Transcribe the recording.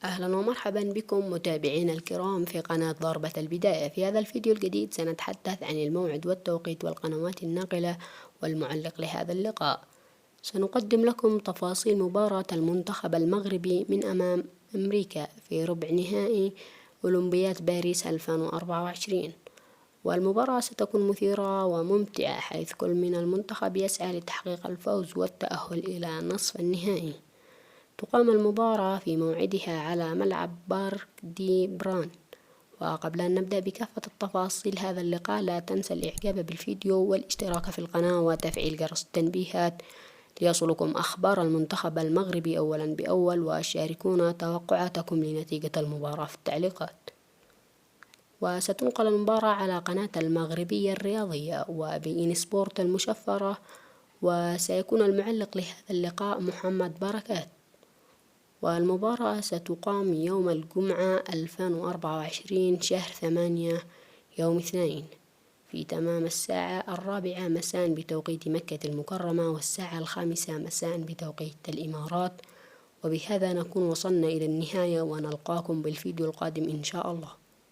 أهلا ومرحبا بكم متابعينا الكرام في قناة ضربة البداية. في هذا الفيديو الجديد سنتحدث عن الموعد والتوقيت والقنوات الناقلة والمعلق لهذا اللقاء. سنقدم لكم تفاصيل مباراة المنتخب المغربي من أمام أمريكا في ربع نهائي أولمبياد باريس 2024، والمباراة ستكون مثيرة وممتعة حيث كل من المنتخب يسعى لتحقيق الفوز والتأهل إلى نصف النهائي. تقام المباراة في موعدها على ملعب بارك دي بران. وقبل أن نبدأ بكافة التفاصيل هذا اللقاء لا تنسى الإعجاب بالفيديو والاشتراك في القناة وتفعيل جرس التنبيهات ليصلكم أخبار المنتخب المغربي أولا بأول، وشاركونا توقعاتكم لنتيجة المباراة في التعليقات. وستنقل المباراة على قناة المغربية الرياضية وبإن سبورت المشفرة، وسيكون المعلق لهذا اللقاء محمد بركات. والمباراة ستقام يوم الجمعة 2024 شهر 8 يوم 2 في تمام الساعة 4 مساء بتوقيت مكة المكرمة والساعة 5 مساء بتوقيت الإمارات. وبهذا نكون وصلنا إلى النهاية، ونلقاكم بالفيديو القادم إن شاء الله.